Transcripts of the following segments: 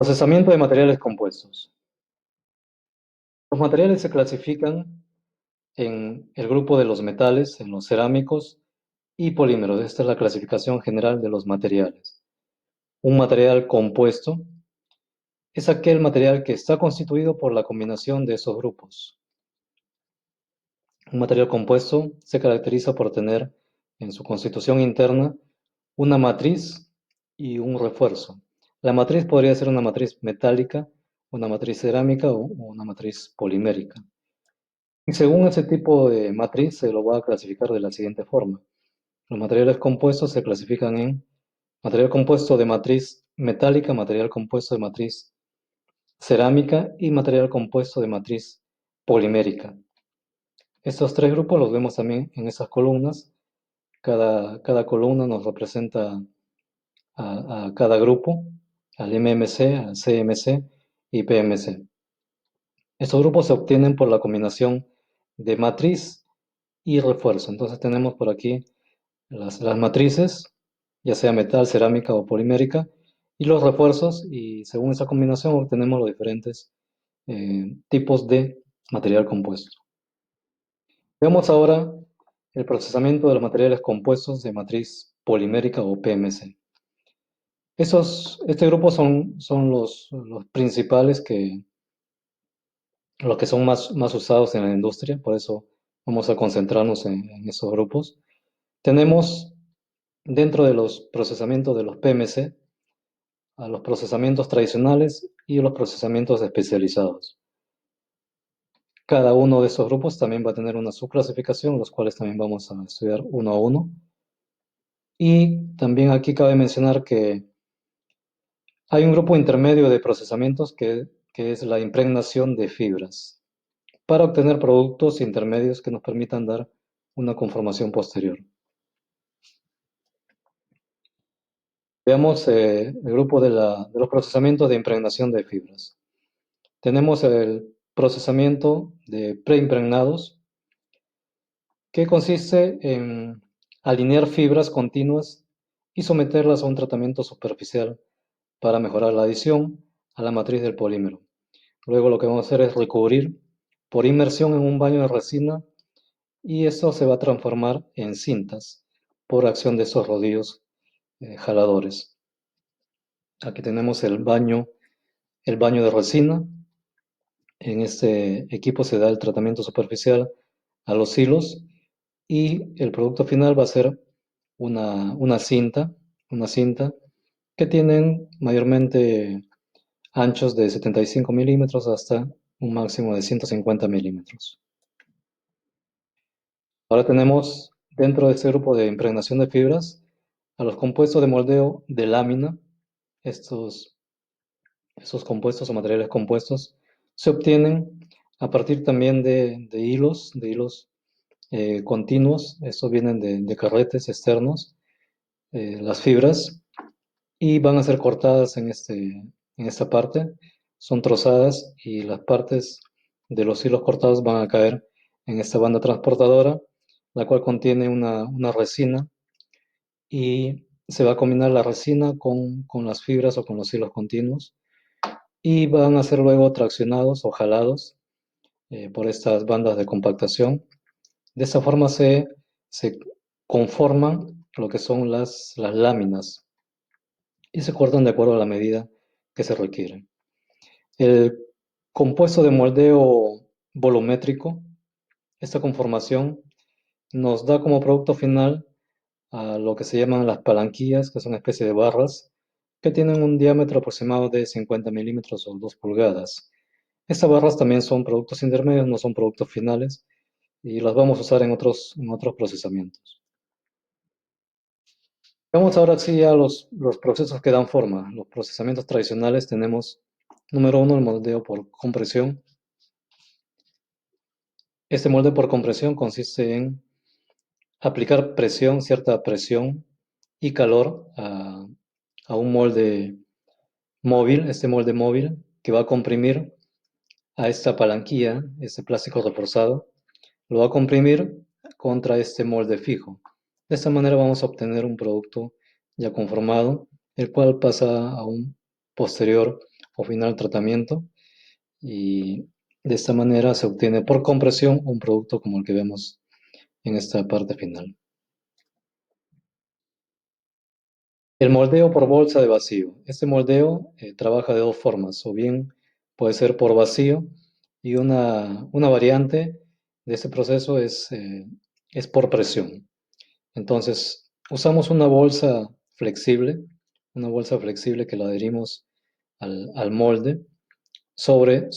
Procesamiento de materiales compuestos. Los materiales se clasifican en el grupo de los metales, en los cerámicos y polímeros. Esta es la clasificación general de los materiales. Un material compuesto es aquel material que está constituido por la combinación de esos grupos. Un material compuesto se caracteriza por tener en su constitución interna una matriz y un refuerzo. La matriz podría ser una matriz metálica, una matriz cerámica o una matriz polimérica. Y según ese tipo de matriz se lo va a clasificar de la siguiente forma. Los materiales compuestos se clasifican en material compuesto de matriz metálica, material compuesto de matriz cerámica y material compuesto de matriz polimérica. Estos tres grupos los vemos también en esas columnas. Cada columna nos representa a cada grupo, al MMC, al CMC y PMC. Estos grupos se obtienen por la combinación de matriz y refuerzo. Entonces tenemos por aquí las matrices, ya sea metal, cerámica o polimérica, y los refuerzos, y según esa combinación obtenemos los diferentes tipos de material compuesto. Veamos ahora el procesamiento de los materiales compuestos de matriz polimérica o PMC. Este grupo son los principales los que son más usados en la industria, por eso vamos a concentrarnos en esos grupos. Tenemos dentro de los procesamientos de los PMC a los procesamientos tradicionales y los procesamientos especializados. Cada uno de estos grupos también va a tener una subclasificación, los cuales también vamos a estudiar uno a uno. Y también aquí cabe mencionar que hay un grupo intermedio de procesamientos que es la impregnación de fibras, para obtener productos intermedios que nos permitan dar una conformación posterior. Veamos el grupo de los procesamientos de impregnación de fibras. Tenemos el procesamiento de preimpregnados, que consiste en alinear fibras continuas y someterlas a un tratamiento superficial para mejorar la adición a la matriz del polímero. Luego lo que vamos a hacer es recubrir por inmersión en un baño de resina y esto se va a transformar en cintas por acción de esos rodillos jaladores. Aquí tenemos el baño de resina. En este equipo se da el tratamiento superficial a los hilos y el producto final va a ser una cinta que tienen mayormente anchos de 75 milímetros hasta un máximo de 150 milímetros. Ahora tenemos dentro de este grupo de impregnación de fibras a los compuestos de moldeo de lámina. Esos compuestos o materiales compuestos se obtienen a partir también de hilos continuos. Estos vienen de carretes externos, las fibras, y van a ser cortadas en esta parte. Son trozadas y las partes de los hilos cortados van a caer en esta banda transportadora, la cual contiene una resina y se va a combinar la resina con las fibras o con los hilos continuos y van a ser luego traccionados o jalados por estas bandas de compactación. De esta forma se conforman lo que son las láminas y se cortan de acuerdo a la medida que se requiere. El compuesto de moldeo volumétrico, esta conformación nos da como producto final a lo que se llaman las palanquillas, que son una especie de barras que tienen un diámetro aproximado de 50 milímetros o 2 pulgadas. Estas barras también son productos intermedios, no son productos finales, y las vamos a usar en otros procesamientos. Vamos ahora sí a los procesos que dan forma. Los procesamientos tradicionales tenemos, número uno, el moldeo por compresión. Este molde por compresión consiste en aplicar presión, cierta presión y calor a un molde móvil, este molde móvil que va a comprimir a esta palanquilla, este plástico reforzado, lo va a comprimir contra este molde fijo. De esta manera vamos a obtener un producto ya conformado, el cual pasa a un posterior o final tratamiento, y de esta manera se obtiene por compresión un producto como el que vemos en esta parte final. El moldeo por bolsa de vacío. Este moldeo trabaja de dos formas, o bien puede ser por vacío, y una variante de este proceso es por presión. Entonces, usamos una bolsa flexible que la adherimos al molde sobre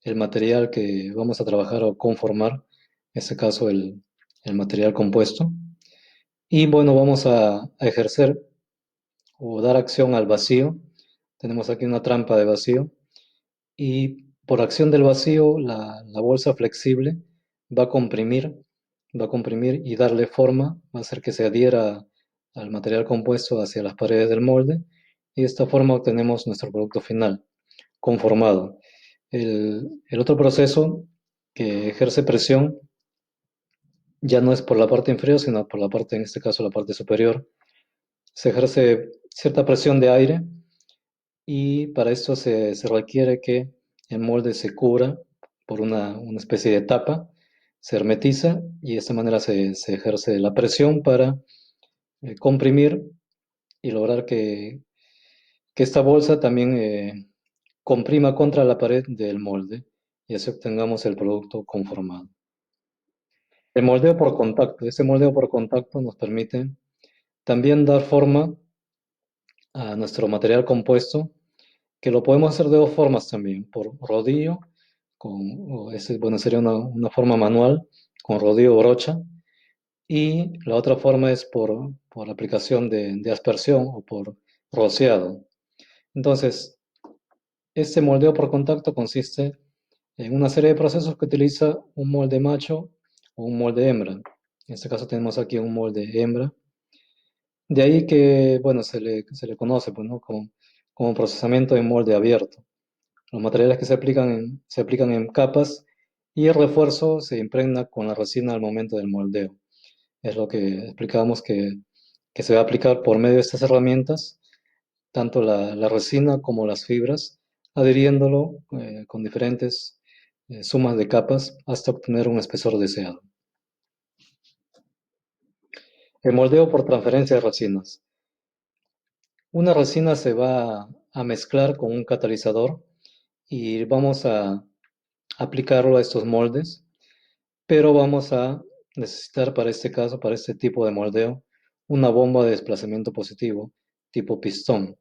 el material que vamos a trabajar o conformar, en este caso el material compuesto. Y bueno, vamos a ejercer o dar acción al vacío. Tenemos aquí una trampa de vacío y por acción del vacío la bolsa flexible va a comprimir, va a comprimir y darle forma, va a hacer que se adhiera al material compuesto hacia las paredes del molde y de esta forma obtenemos nuestro producto final conformado. El otro proceso que ejerce presión ya no es por la parte inferior, sino por la parte, en este caso, la parte superior. Se ejerce cierta presión de aire y para esto se requiere que el molde se cubra por una especie de tapa, se hermetiza y de esta manera se ejerce la presión para comprimir y lograr que esta bolsa también comprima contra la pared del molde y así obtengamos el producto conformado. El moldeo por contacto. Este moldeo por contacto nos permite también dar forma a nuestro material compuesto, que lo podemos hacer de dos formas también, por rodillo, bueno, sería una forma manual, con rodillo o brocha, y la otra forma es por aplicación de aspersión o por rociado. Entonces, este moldeo por contacto consiste en una serie de procesos que utiliza un molde macho o un molde hembra. En este caso tenemos aquí un molde hembra. De ahí que, bueno, se le conoce pues, ¿no? como procesamiento en molde abierto. Los materiales que se aplican en capas y el refuerzo se impregna con la resina al momento del moldeo. Es lo que explicábamos que se va a aplicar por medio de estas herramientas, tanto la resina como las fibras, adhiriéndolo con diferentes sumas de capas hasta obtener un espesor deseado. El moldeo por transferencia de resinas. Una resina se va a mezclar con un catalizador y vamos a aplicarlo a estos moldes, pero vamos a necesitar para este caso, para este tipo de moldeo, una bomba de desplazamiento positivo tipo pistón.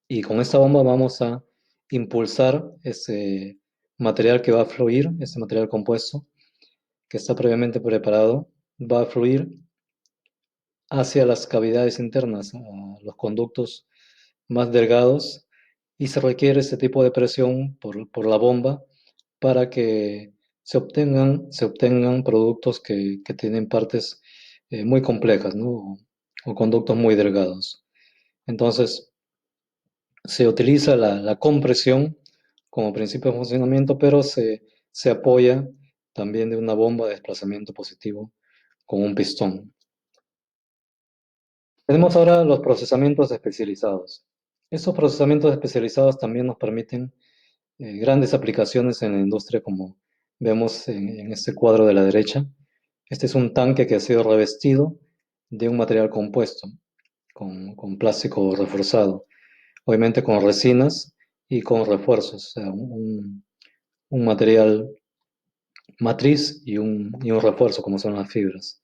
Y con esta bomba vamos a impulsar ese material que va a fluir, este material compuesto que está previamente preparado, va a fluir hacia las cavidades internas, a los conductos más delgados, y se requiere este tipo de presión por la bomba para que se obtengan productos que tienen partes muy complejas, ¿no? O conductos muy delgados. Entonces, se utiliza la compresión como principio de funcionamiento, pero se apoya también de una bomba de desplazamiento positivo con un pistón. Tenemos ahora los procesamientos especializados. Estos procesamientos especializados también nos permiten grandes aplicaciones en la industria, como vemos en este cuadro de la derecha. Este es un tanque que ha sido revestido de un material compuesto con plástico reforzado, obviamente con resinas y con refuerzos, o sea, un material matriz y un refuerzo, como son las fibras.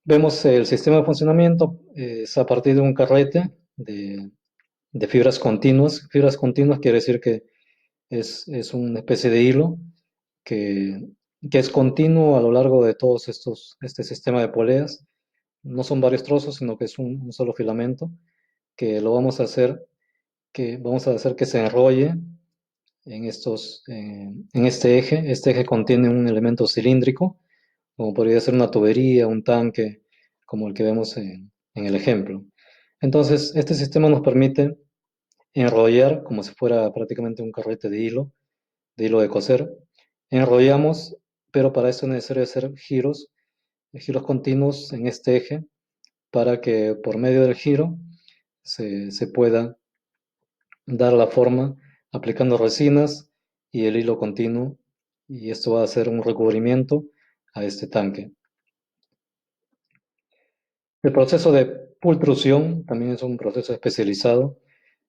Vemos el sistema de funcionamiento, es a partir de un carrete de fibras continuas. Fibras continuas quiere decir que es una especie de hilo que, que es continuo a lo largo de este sistema de poleas. No son varios trozos, sino que es un solo filamento que lo vamos a hacer que se enrolle en este eje. Este eje contiene un elemento cilíndrico, como podría ser una tubería, un tanque, como el que vemos en el ejemplo. Entonces, este sistema nos permite enrollar como si fuera prácticamente un carrete de hilo de coser. Enrollamos, pero para esto es necesario hacer giros continuos en este eje para que por medio del giro se pueda dar la forma aplicando resinas y el hilo continuo, y esto va a hacer un recubrimiento a este tanque. El proceso de pultrusión también es un proceso especializado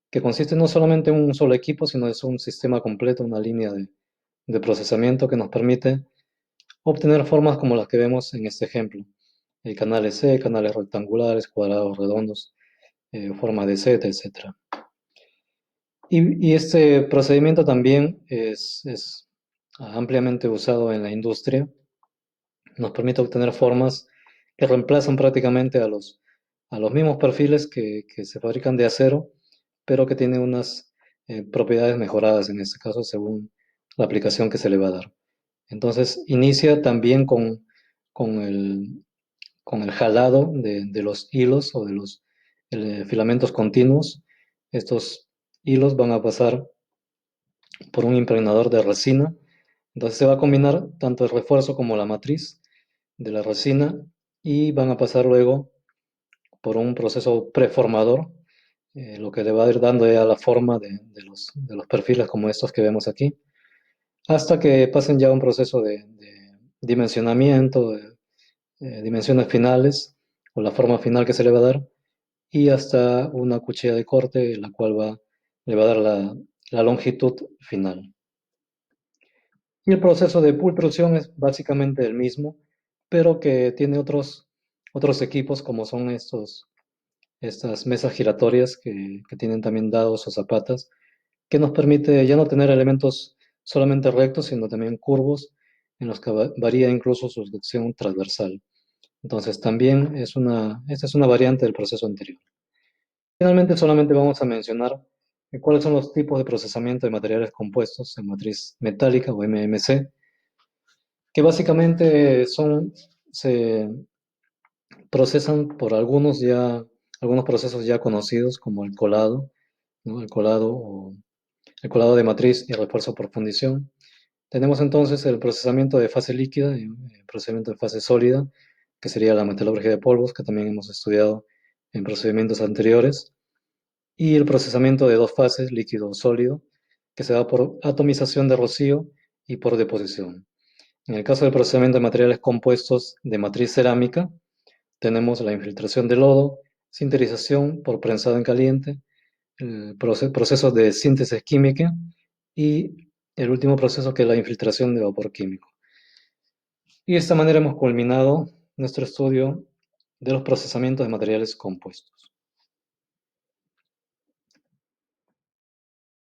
que consiste no solamente en un solo equipo, sino es un sistema completo, una línea de procesamiento que nos permite obtener formas como las que vemos en este ejemplo. Canales C, canales rectangulares, cuadrados, redondos, forma de Z, etc. Y este procedimiento también es ampliamente usado en la industria. Nos permite obtener formas que reemplazan prácticamente a los mismos perfiles que se fabrican de acero, pero que tienen unas propiedades mejoradas en este caso según la aplicación que se le va a dar. Entonces inicia también con con el jalado de los hilos o de los filamentos continuos. Estos hilos van a pasar por un impregnador de resina. Entonces se va a combinar tanto el refuerzo como la matriz de la resina y van a pasar luego por un proceso preformador, lo que le va a ir dando ya la forma de los perfiles como estos que vemos aquí, hasta que pasen ya a un proceso de dimensionamiento, de dimensiones finales o la forma final que se le va a dar y hasta una cuchilla de corte, la cual le va a dar la longitud final. Y el proceso de pultrusión es básicamente el mismo, pero que tiene otros equipos como son estas mesas giratorias que tienen también dados o zapatas, que nos permite ya no tener elementos solamente rectos, sino también curvos, en los que varía incluso su sección transversal. Entonces también esta es una variante del proceso anterior. Finalmente solamente vamos a mencionar cuáles son los tipos de procesamiento de materiales compuestos en matriz metálica o MMC, que básicamente se procesan por algunos procesos ya conocidos como el colado, ¿no? El colado de matriz y refuerzo por fundición. Tenemos entonces el procesamiento de fase líquida y el procesamiento de fase sólida, que sería la metalurgia de polvos, que también hemos estudiado en procedimientos anteriores, y el procesamiento de dos fases, líquido o sólido, que se da por atomización de rocío y por deposición. En el caso del procesamiento de materiales compuestos de matriz cerámica, tenemos la infiltración de lodo, sinterización por prensado en caliente, procesos de síntesis química y el último proceso que es la infiltración de vapor químico. Y de esta manera hemos culminado nuestro estudio de los procesamientos de materiales compuestos.